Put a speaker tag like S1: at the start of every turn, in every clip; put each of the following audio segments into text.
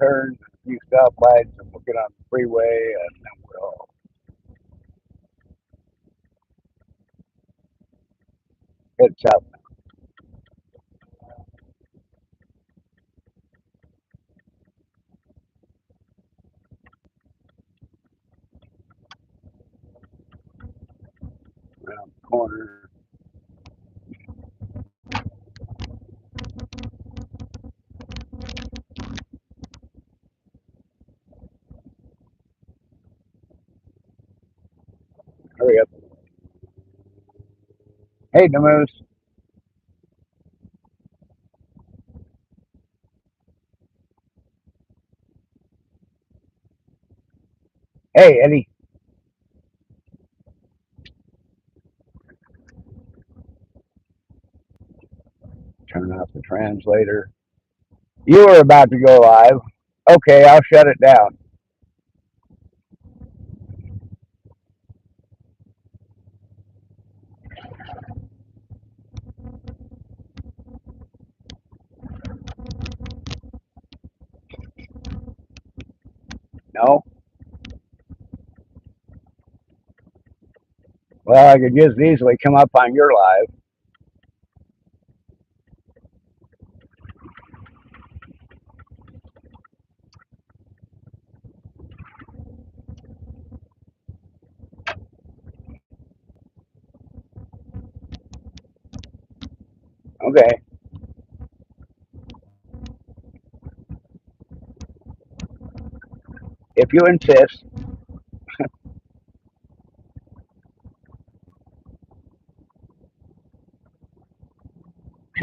S1: turns, a few stoplights, and we'll get on the freeway, and then we'll head south around the corner. Hurry up. Hey, Namoose. Hey, Eddie. Turn off the translator. You were about to go live. Okay, I'll shut it down. No? Well, I could just easily come up on your live. Okay, if you insist.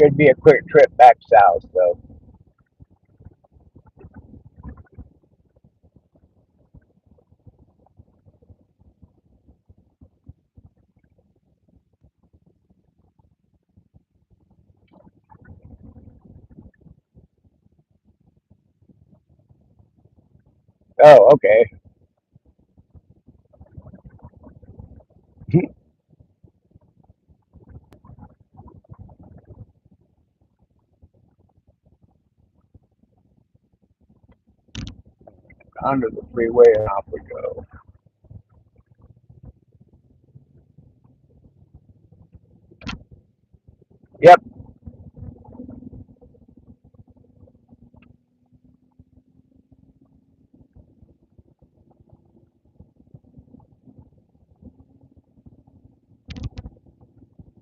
S1: Should be a quick trip back south, so. Oh, okay. Onto the freeway and off we go. Yep,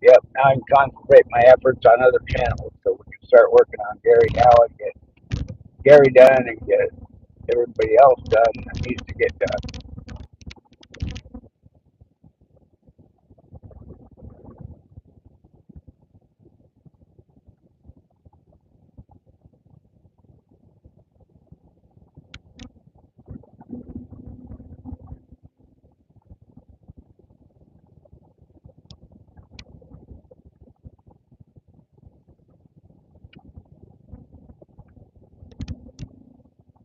S1: yep. Now I can concentrate my efforts on other channels so we can start working on Gary now and get Gary done and get everybody else done that needs to get done.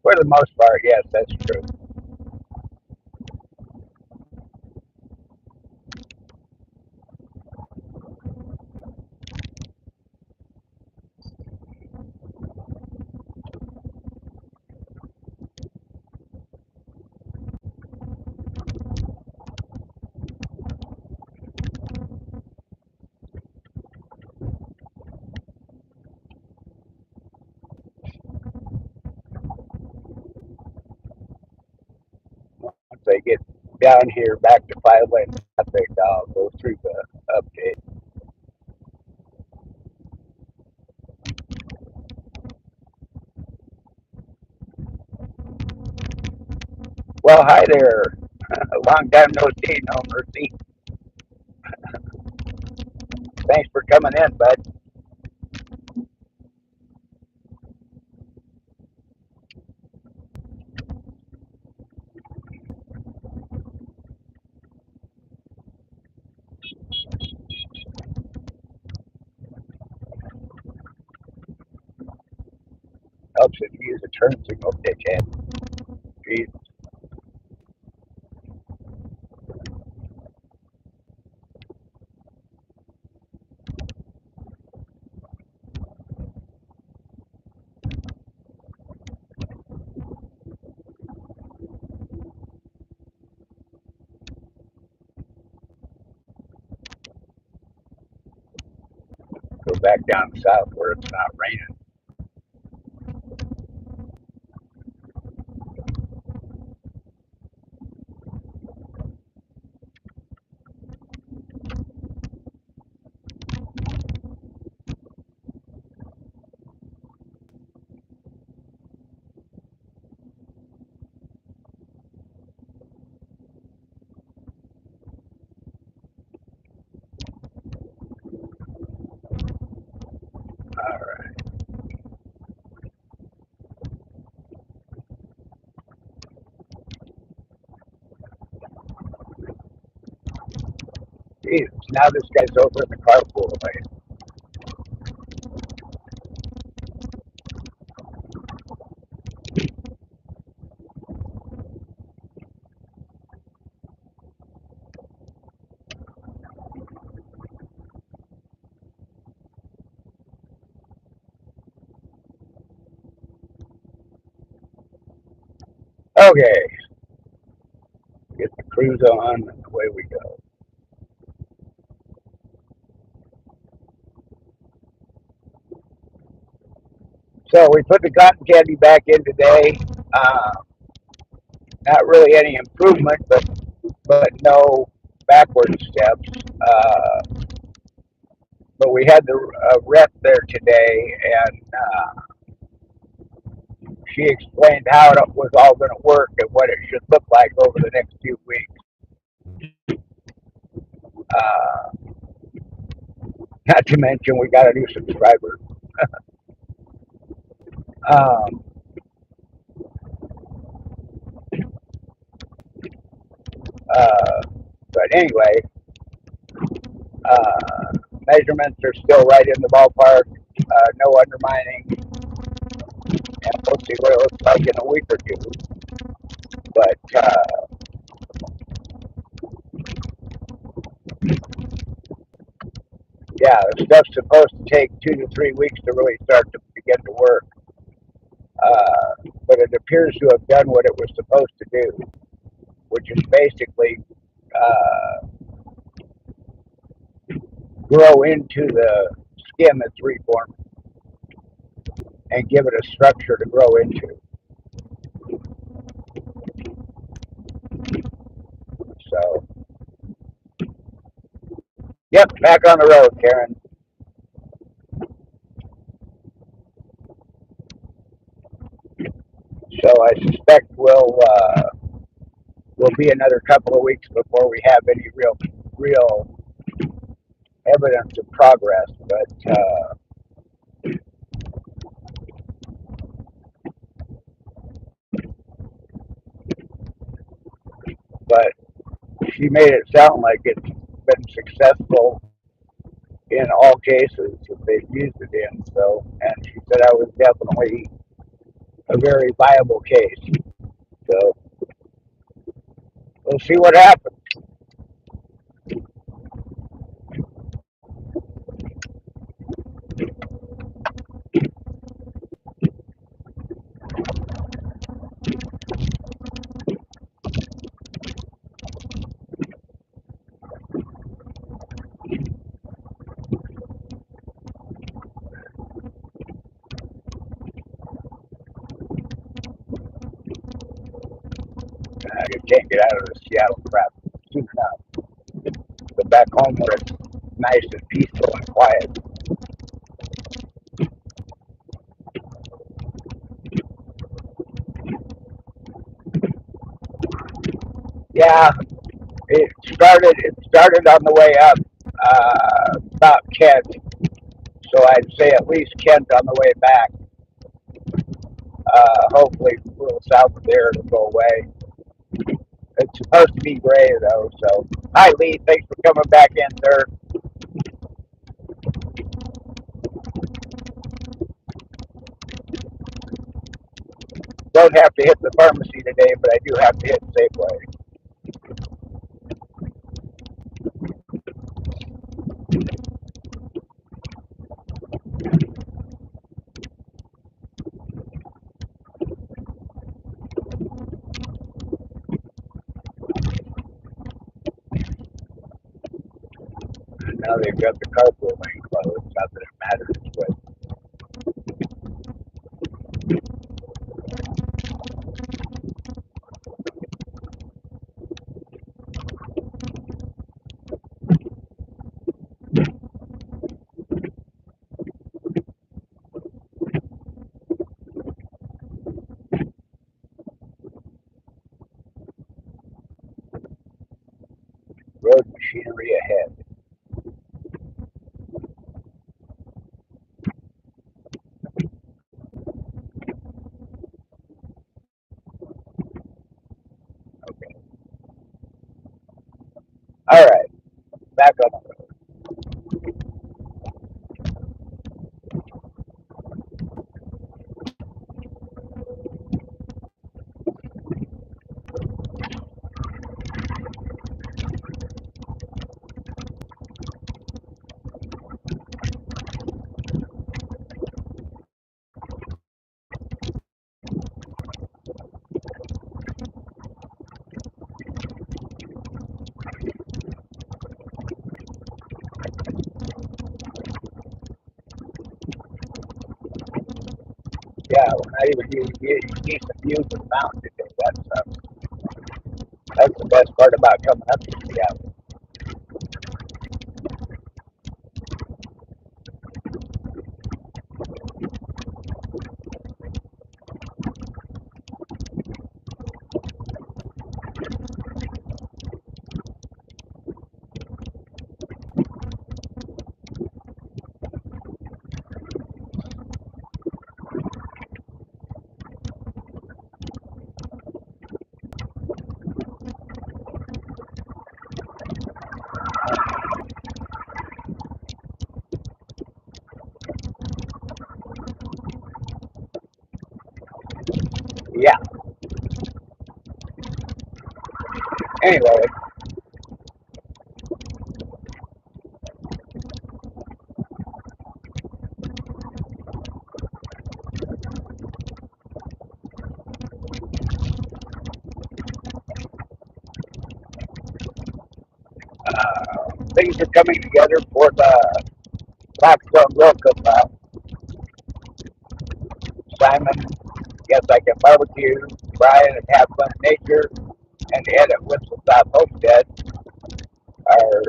S1: For the most part, yes, that's true. Once they get down here back to 5 lane traffic, I'll go through the update. Well, hi there. Long time no see, no mercy. Thanks for coming in, bud. Helps if you use a turn signal, dickhead. Jeez. back down south where it's not raining. All right. Jeez, now this guy's over in the carpool lane. Okay, get the cruise on and away we go. So we put the cotton candy back in today. Uh, Not really any improvement, but no backward steps. But we had the rep there today, and she explained how it was all going to work and what it should look like over the next few weeks. Uh, Not to mention, we got a new subscriber. Um, uh, but anyway, uh, measurements are still right in the ballpark. No undermining, and we'll see what it looks like in a week or two. But yeah, the stuff's supposed to take 2 to 3 weeks to really start to begin to work. But it appears to have done what it was supposed to do, which is basically uh, grow into the skin that's reformed and give it a structure to grow into. So, yep, back on the road, Karen. So I suspect we'll be another couple of weeks before we have any real evidence of progress. But she made it sound like it's been successful in all cases that they've used it in. So, and she said I was definitely a very viable case. So we'll see what happens. I just can't get out of the Seattle crap soon enough. Go back home where it's nice and peaceful and quiet. Yeah, it started on the way up about Kent. So I'd say at least Kent on the way back. Hopefully a little south of there it'll go away. It's supposed to be gray though. So hi Lee, thanks for coming back in, sir. Don't have to hit the pharmacy today, but I do have to hit Safeway. No, Now they've got the carpool lane closed. Not that it matters, but road machinery ahead. Okay. All right. Back on the road. Yeah, well, not even you need some views of the mountain to do that stuff. That's the best part about coming up to Seattle. Yeah. Anyway, things are coming together for the Blackstone World Cup. Simon, Yes I Can Barbecue, Brian and Have Fun in Nature, and Ed at Whistle Stop Homestead are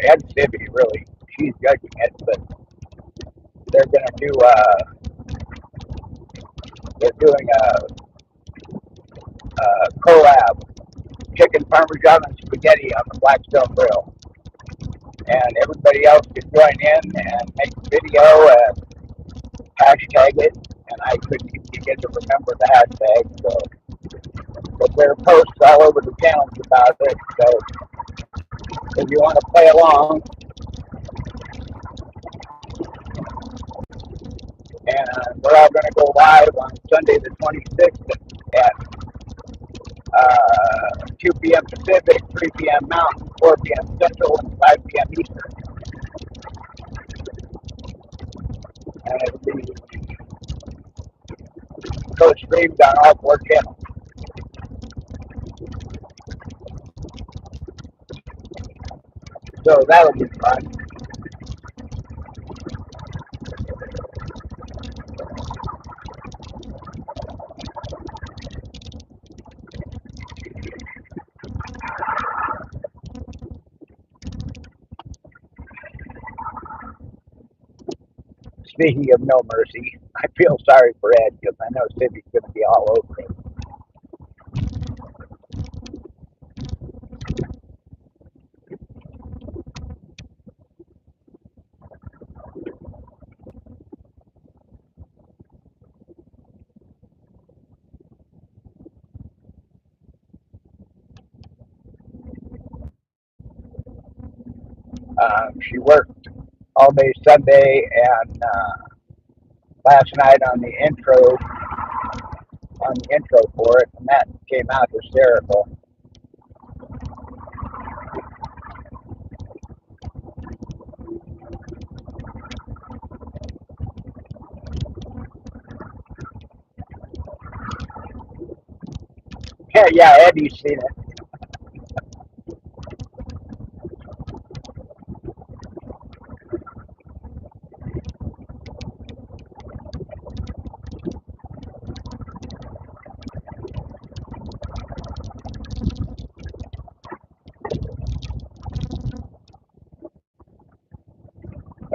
S1: Ed Sibby, really. She's judging it, but they're gonna do they're doing a collab chicken parmesan and spaghetti on the Blackstone Grill, and everybody else can join in and make a video and hashtag it. And I couldn't even begin to remember the hashtag, so but there are posts all over the channels about it. So if you want to play along, and we're all going to go live on Sunday the 26th at 2 p.m. Pacific, 3 p.m. Mountain, 4 p.m. Central, and 5 p.m. Eastern. And it'll be co-streamed on all four channels. So that'll be fun. Speaking of No Mercy, I feel sorry for Ed because I know Sibby's going to be all over it. She worked all day Sunday and last night on the intro for it, and that came out hysterical. Yeah, yeah, Eddie's seen it.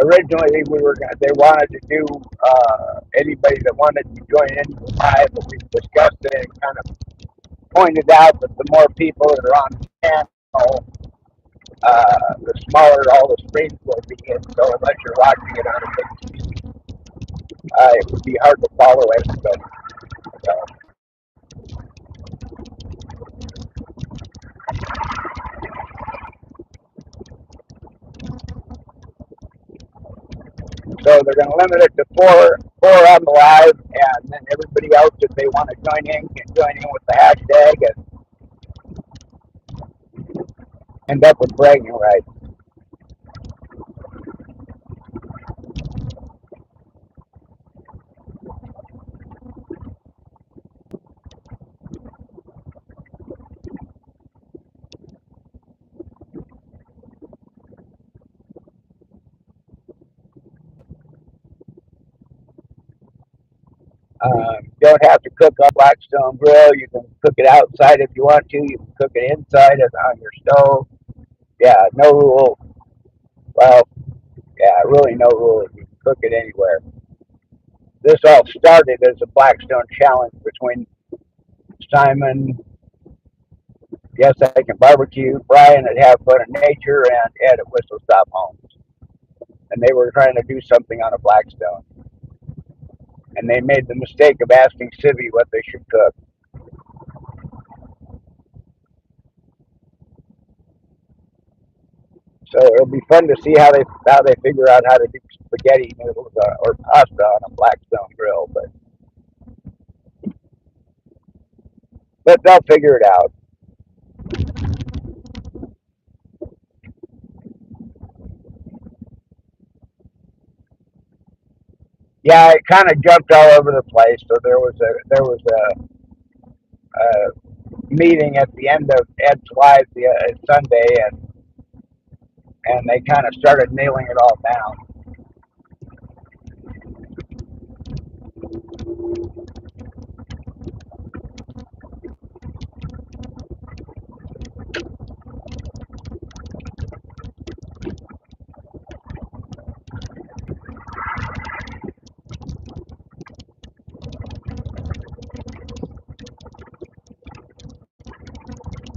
S1: Originally, they wanted to do anybody that wanted to join in was live, but we discussed it and kind of pointed out that the more people that are on the channel, the smaller all the screens will be. And so unless you're watching it on a big screen, it would be hard to follow everybody. So they're going to limit it to four on the live, and then everybody else, if they want to join in, can join in with the hashtag and end up with bragging rights. You don't have to cook on Blackstone grill. You can cook it outside if you want to. You can cook it inside on your stove. Yeah, no rule. Well, yeah, really no rule. You can cook it anywhere. This all started as a Blackstone challenge between Simon, Yes I Can Barbecue, Brian at Have Fun in Nature, and Ed at Whistle Stop Homes. And they were trying to do something on a Blackstone. And they made the mistake of asking Civvy what they should cook. So it'll be fun to see how they figure out how to do spaghetti noodles or pasta on a Blackstone grill. But they'll figure it out. Yeah, it kind of jumped all over the place. So there was a meeting at the end of Ed's live Sunday, and they kind of started nailing it all down.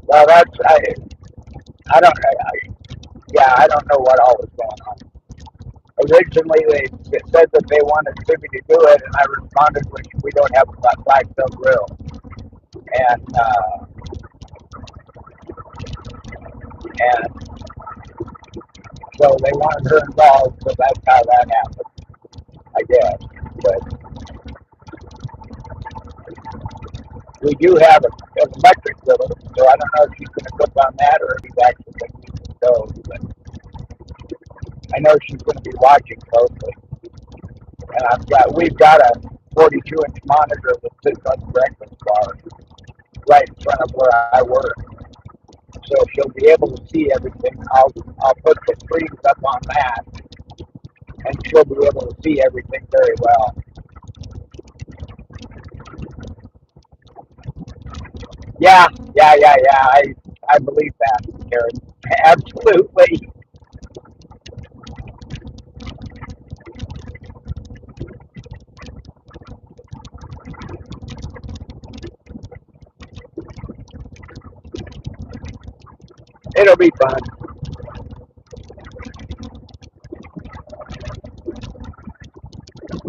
S1: Well, I don't yeah, I don't know what all was going on. Originally, they said that they wanted Civvy to do it, and I responded, we don't have a Blackstone grill. And so they wanted her involved, so that's how that happened, I guess. But we do have an electric grill, so I don't know if she's going to cook on that or if she's actually going to use the stove. But I know she's going to be watching closely. And we've got a 42-inch monitor that sits on the breakfast bar right in front of where I work. So she'll be able to see everything. I'll put the screens up on that, and she'll be able to see everything very well. Yeah. I believe that, Karen. Absolutely. It'll be fun.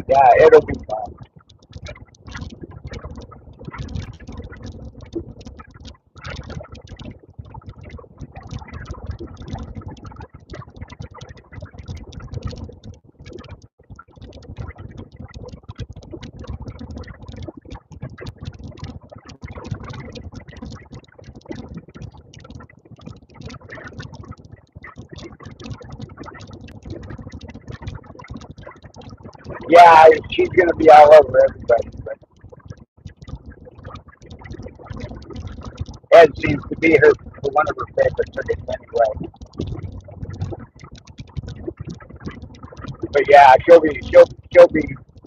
S1: Yeah, it'll be fun. Yeah, she's going to be all over everybody. But Ed seems to be one of her favorite tickets anyway. But yeah, she'll be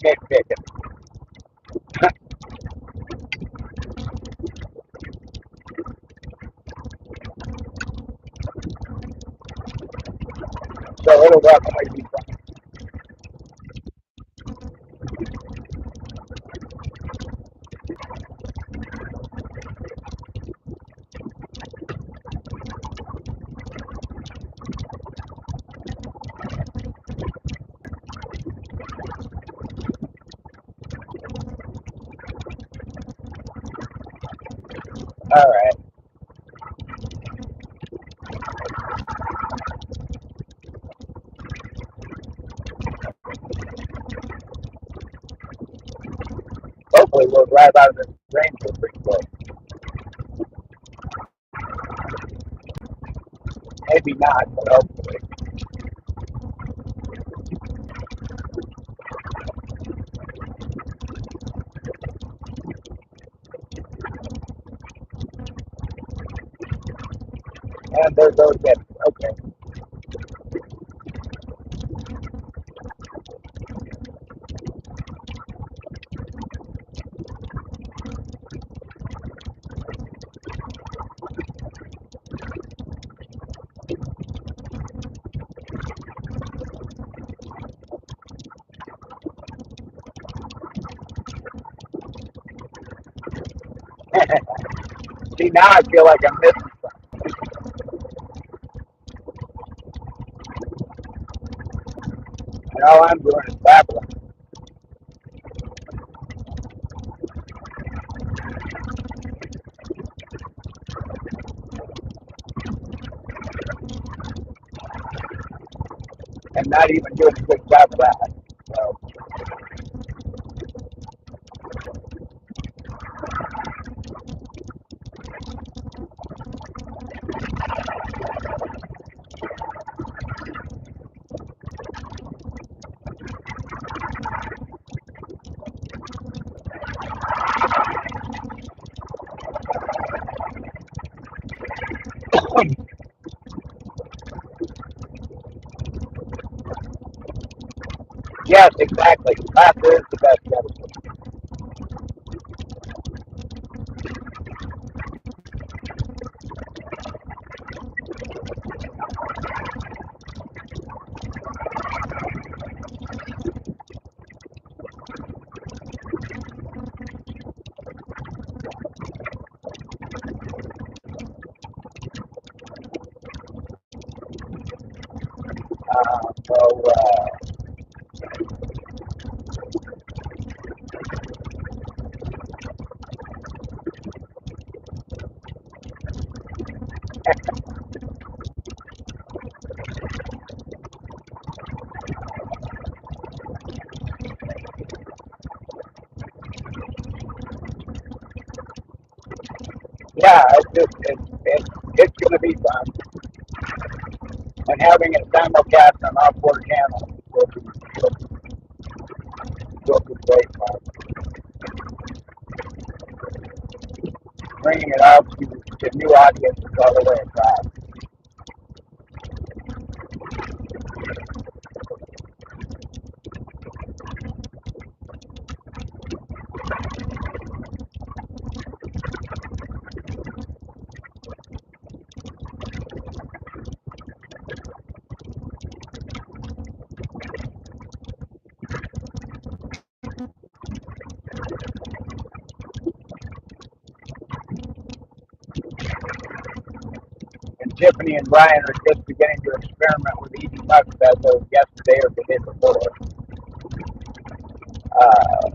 S1: nitpicking. So it'll definitely be fun. All right. Hopefully we'll drive out of this ranger pretty quick. Maybe not, but hopefully. And there goes that. Okay. See, now I feel like I'm missing something. And all I'm doing is babbling. And not even doing a good job of that. So, yes, exactly. Laughter is the best medicine. So, yeah, it's going to be fun. And having it simulcast on all four channels will be great fun. Bringing it out to new audiences all the way across. And Tiffany and Brian are just beginning to experiment with eating nuts as of yesterday or the day before, uh,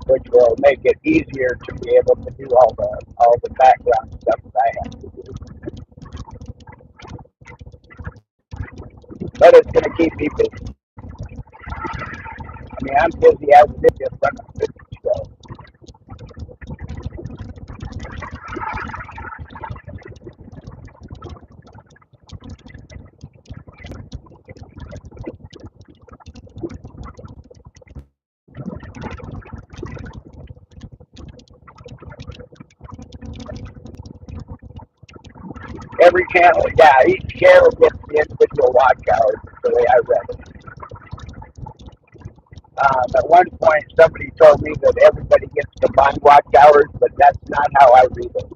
S1: which will make it easier to be able to do all the background stuff that I have to do. But it's going to keep me busy. I mean, I'm busy as it is just running a business show. Every channel, yeah, each channel gets the individual watch hours, the way I read it. At one point, somebody told me that everybody gets combined watch hours, but that's not how I read it.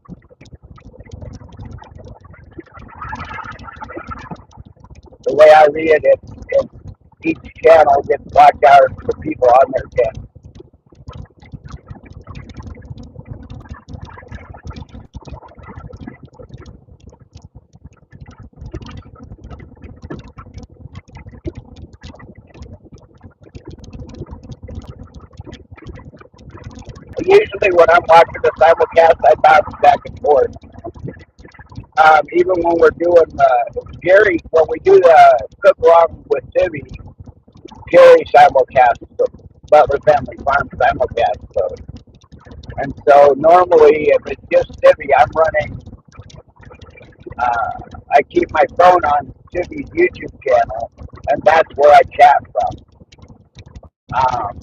S1: The way I read it, it's each channel gets watch hours for people on their channel. Usually when I'm watching the simulcast, I bounce back and forth. Even when we're doing Gary, when we do the cook along with Timmy, Gary simulcast, so Butler Family Farm simulcast. And so normally, if it's just Timmy, I'm running. I keep my phone on Timmy's YouTube channel, and that's where I chat from. Um,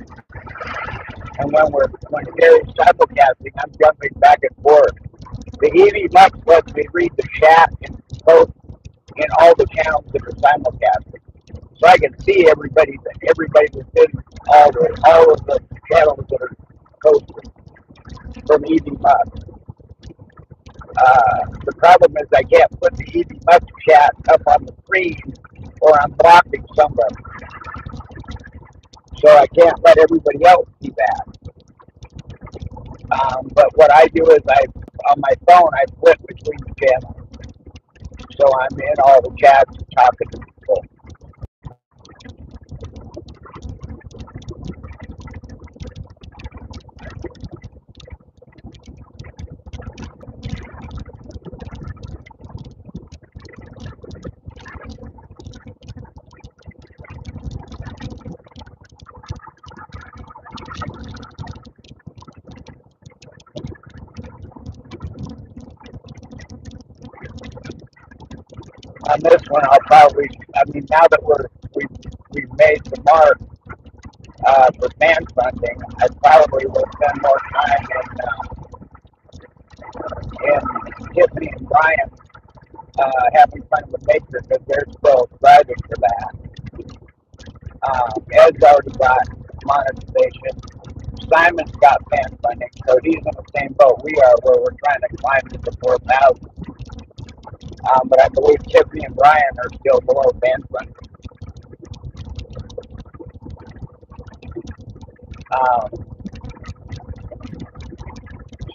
S1: and when Gary's simulcasting, I'm jumping back and forth. The EV Mux lets me read the chat in both in all the channels that are simulcasting, so I can see everybody within all of the channels that are posted from EV Mux. The problem is I can't put the EV Mux chat up on the screen, or I'm blocking somebody, so I can't let everybody else see that. But what I do is on my phone, I flip between the channels. So I'm in all the chats and talking to people. On this one, now that we've made the mark for fan funding, I probably will spend more time in Tiffany and Brian having fun with nature, because they're still striving for that. Ed's already got monetization. Simon's got fan funding, so he's in the same boat we are, where we're trying to climb to the 4,000. But I believe Tiffany and Brian are still below fan funding.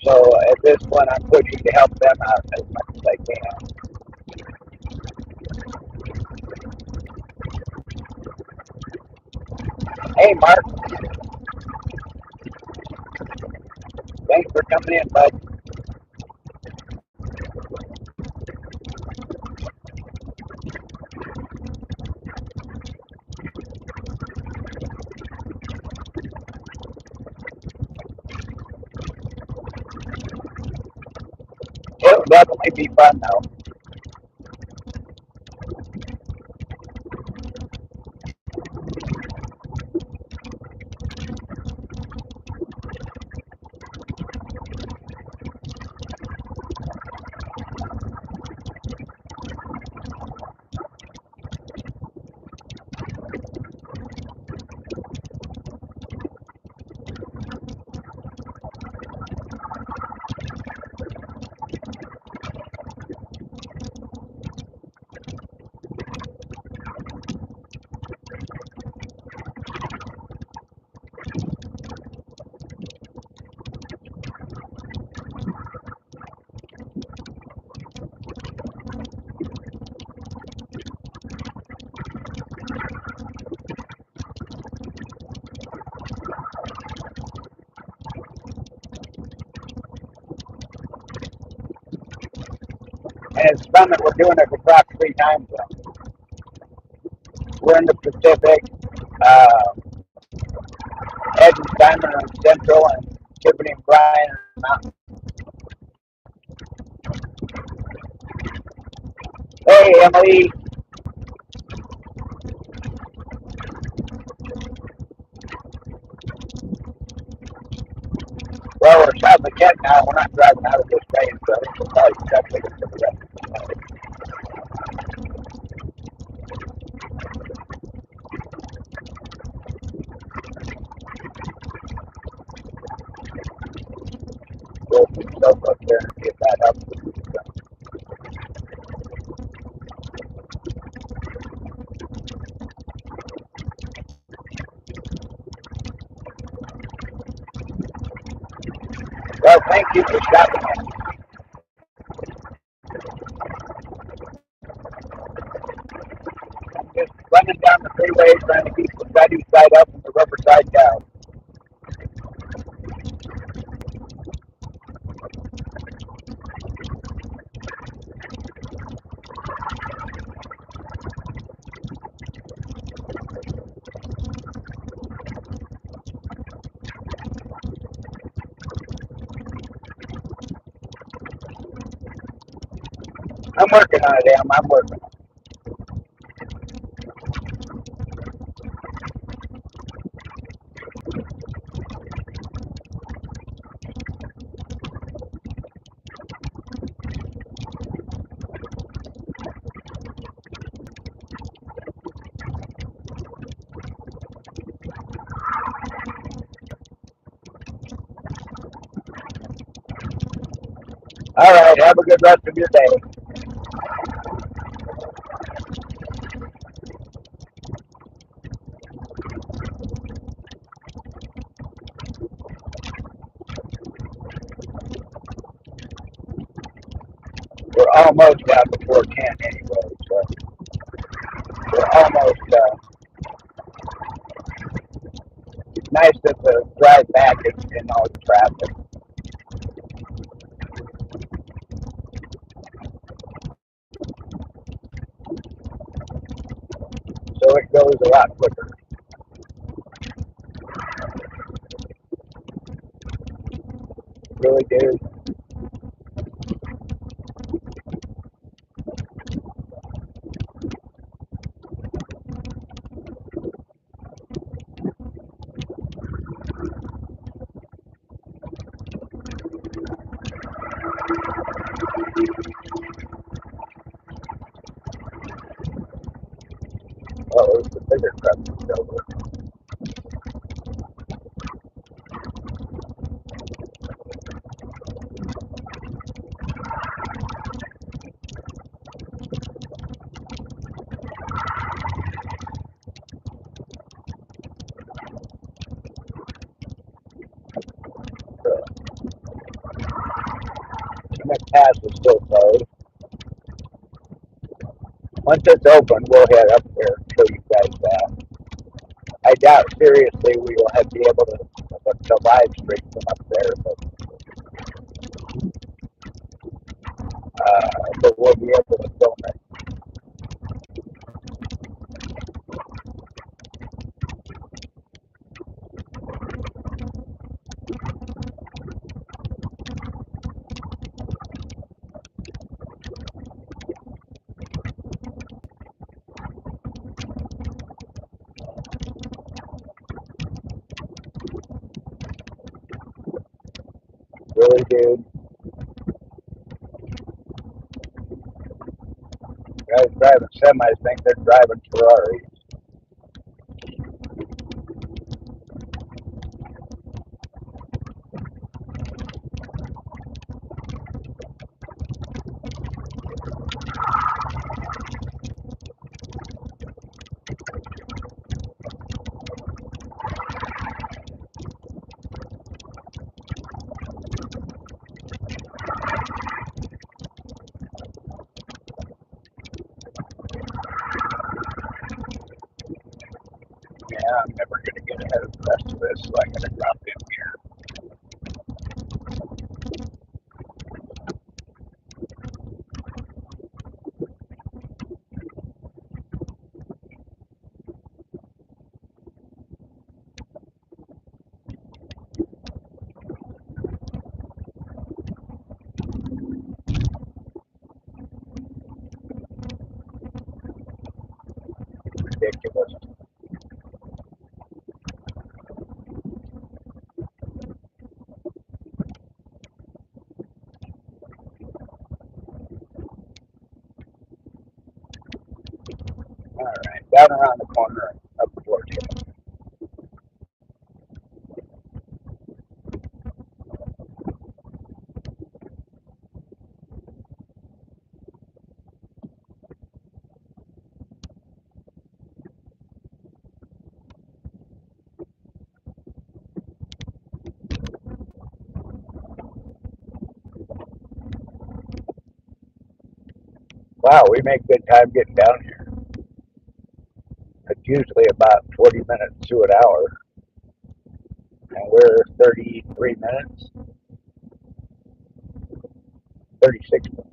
S1: So at this point, I'm pushing to help them out as much as I can. Hey, Mark, thanks for coming in, bud. It'll definitely be fun, though. And it's fun that we're doing it across 3 time zones. We're in the Pacific. Ed and Simon are in Central, and Tiffany and Brian are in Mountain. Hey, Emily. Well, we're south of Kent now. We're not driving out of this train, so I think we'll probably check later for the rest of the night. We'll put stuff up there and see if that helps. Well, thank you for stopping in. I'm just running down the freeway trying to keep the sunny side up and the rubber side down. I'm working on it, Em. I'm working on it. All right. Have a good rest of your day. We're almost down to 410 anyway, so we're almost done. It's nice that the drive back is in all the traffic, so it goes a lot quicker. Really do. Oh, it was the bigger truck that's over. So, Smith Pass is still closed. Once it's open, we'll head up there and show you guys that. I doubt seriously we will be able to live stream from up there, but we'll be able to film it. Really, dude. Guys driving semis think they're driving Ferraris. Yeah, I'm never going to get ahead of the rest of this, so I'm going to drop in here. Ridiculous. All right, down around the corner up towards you. Wow, we make good time getting down here. It's usually about 40 minutes to an hour, and we're 33 minutes, 36 minutes.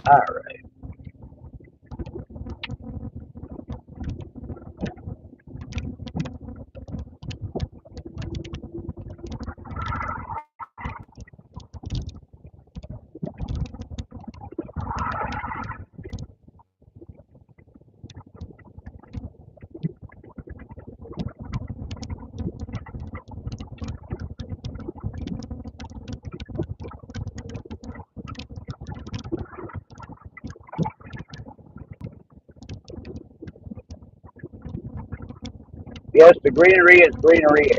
S1: All right. Yes, the greenery is greenery.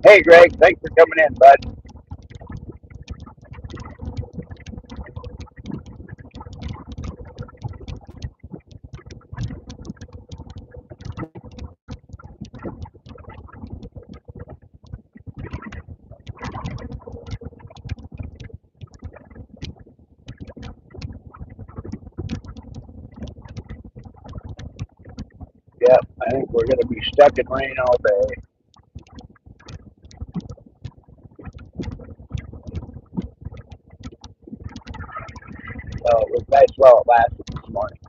S1: Hey, Greg, thanks for coming in, bud. Yep, I think we're going to be stuck in rain all day. So it was nice while it lasted this morning.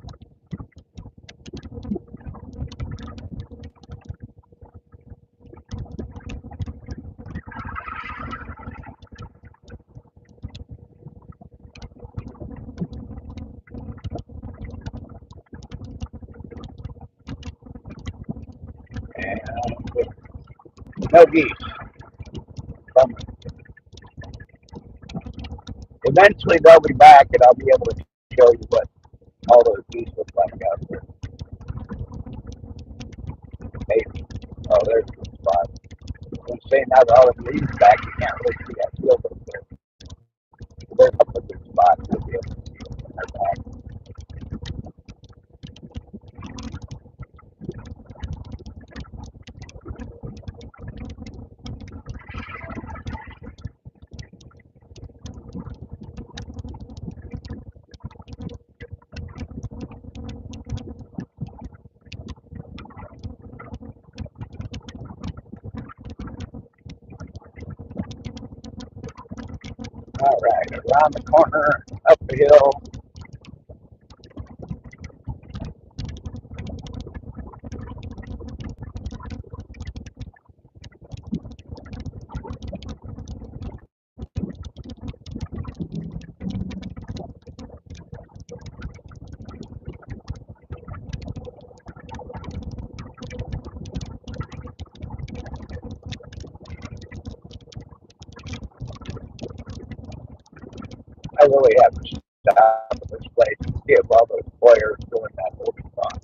S1: And no geese. Eventually they'll be back and I'll be able to show you what all those geese look like out there. Maybe. Oh, there's a good spot. I'm saying now that all the leaves back, you can't really see that field up there. There's a couple of good spots you'll be able to see them when they're back. All right, around the corner, up the hill. I really have to stop at this place and see if all those players doing that holding spot.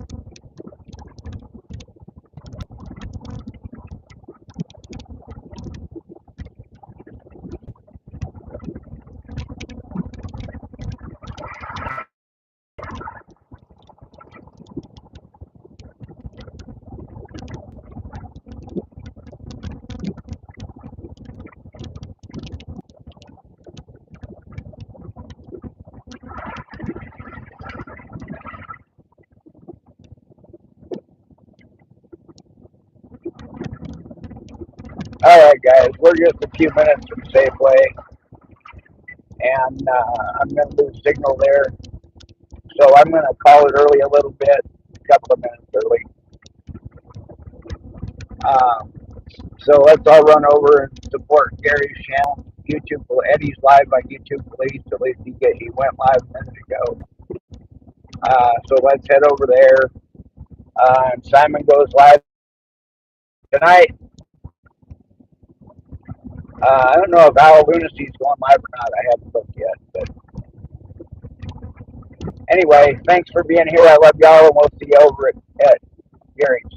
S1: All right, guys, we're just a few minutes from Safeway, and I'm going to lose signal there. So I'm going to call it early a little bit, a couple of minutes early. Um, so let's all run over and support Gary's channel. YouTube, Eddie's live on YouTube Police. At least he went live a minute ago. So let's head over there. And Simon goes live tonight. I don't know if Al Lunacy's going live or not. I haven't looked yet. But anyway, thanks for being here. I love y'all, and we'll see you over at Gary's.